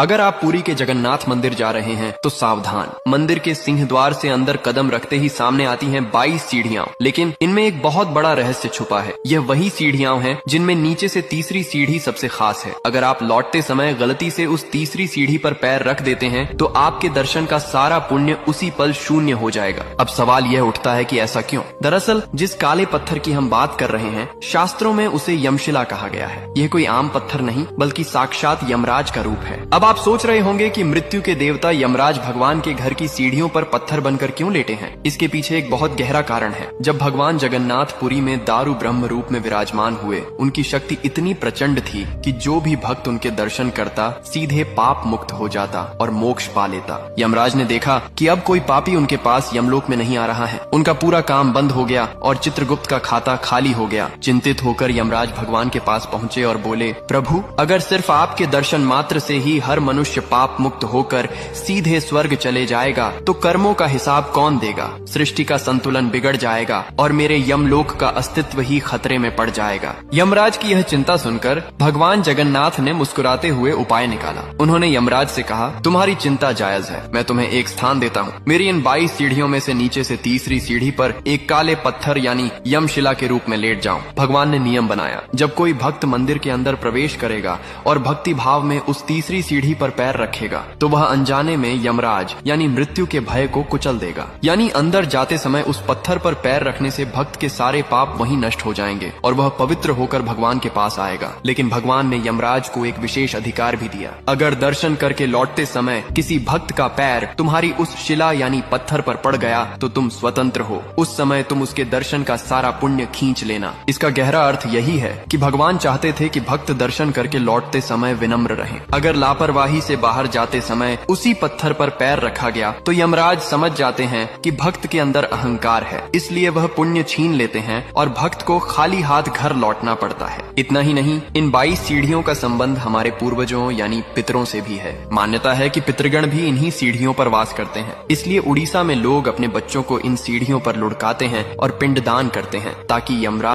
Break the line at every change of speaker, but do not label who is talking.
अगर आप पुरी के जगन्नाथ मंदिर जा रहे हैं तो सावधान, मंदिर के सिंह द्वार से अंदर कदम रखते ही सामने आती हैं 22 सीढ़ियां, लेकिन इनमें एक बहुत बड़ा रहस्य छुपा है। यह वही सीढ़ियां हैं जिनमें नीचे से तीसरी सीढ़ी सबसे खास है। अगर आप लौटते समय गलती से उस तीसरी सीढ़ी पर पैर रख देते हैं तो आपके दर्शन का सारा पुण्य उसी पल शून्य हो जाएगा। अब सवाल यह उठता है कि ऐसा क्यों? दरअसल जिस काले पत्थर की हम बात कर रहे हैं, शास्त्रों में उसे यमशिला कहा गया है। यह कोई आम पत्थर नहीं बल्कि साक्षात यमराज का रूप है। अब आप सोच रहे होंगे कि मृत्यु के देवता यमराज भगवान के घर की सीढ़ियों पर पत्थर बनकर क्यों लेटे हैं? इसके पीछे एक बहुत गहरा कारण है। जब भगवान जगन्नाथ पुरी में दारू ब्रह्म रूप में विराजमान हुए, उनकी शक्ति इतनी प्रचंड थी कि जो भी भक्त उनके दर्शन करता सीधे पाप मुक्त हो जाता और मोक्ष पा लेता। यमराज ने देखा कि अब कोई पापी उनके पास यमलोक में नहीं आ रहा है। उनका पूरा काम बंद हो गया और चित्रगुप्त का खाता खाली हो गया। चिंतित होकर यमराज भगवान के पास पहुंचे और बोले, प्रभु, अगर सिर्फ आपके दर्शन मात्र से ही हर मनुष्य पाप मुक्त होकर सीधे स्वर्ग चले जाएगा तो कर्मों का हिसाब कौन देगा? सृष्टि का संतुलन बिगड़ जाएगा और मेरे यमलोक का अस्तित्व ही खतरे में पड़ जाएगा। यमराज की यह चिंता सुनकर भगवान जगन्नाथ ने मुस्कुराते हुए उपाय निकाला। उन्होंने यमराज से कहा, तुम्हारी चिंता जायज है, मैं तुम्हें एक स्थान देता हूँ। मेरी इन 22 सीढ़ियों में से नीचे से तीसरी सीढ़ी पर एक काले पत्थर यानी यमशिला के रूप में लेट जाऊं। भगवान ने नियम बनाया, जब कोई भक्त मंदिर के अंदर प्रवेश करेगा और भक्ति भाव में उस तीसरी सीढ़ी पर पैर रखेगा तो वह अनजाने में यमराज यानी मृत्यु के भय को कुचल देगा। यानी अंदर जाते समय उस पत्थर पर पैर रखने से भक्त के सारे पाप वहीं नष्ट हो जाएंगे और वह पवित्र होकर भगवान के पास आएगा। लेकिन भगवान ने यमराज को एक विशेष अधिकार भी दिया। अगर दर्शन करके लौटते समय किसी भक्त का पैर तुम्हारी उस शिला यानी पत्थर पर पड़ गया तो तुम स्वतंत्र हो। उस समय तुम उसके दर्शन का सारा पुण्य खींच लेना। इसका गहरा अर्थ यही है कि भगवान चाहते थे कि भक्त दर्शन करके लौटते समय विनम्र रहें। अगर लापरवाही से बाहर जाते समय उसी पत्थर पर पैर रखा गया तो यमराज समझ जाते हैं कि भक्त के अंदर अहंकार है, इसलिए वह पुण्य छीन लेते हैं और भक्त को खाली हाथ घर लौटना पड़ता है। इतना ही नहीं, इन 22 सीढ़ियों का संबंध हमारे पूर्वजों यानी पितरों से भी है। मान्यता है कि पितृगण भी इन्हीं सीढ़ियों पर वास करते हैं। इसलिए उड़ीसा में लोग अपने बच्चों को इन सीढ़ियों पर लुढ़काते हैं और पिंडदान करते हैं ताकि यमराज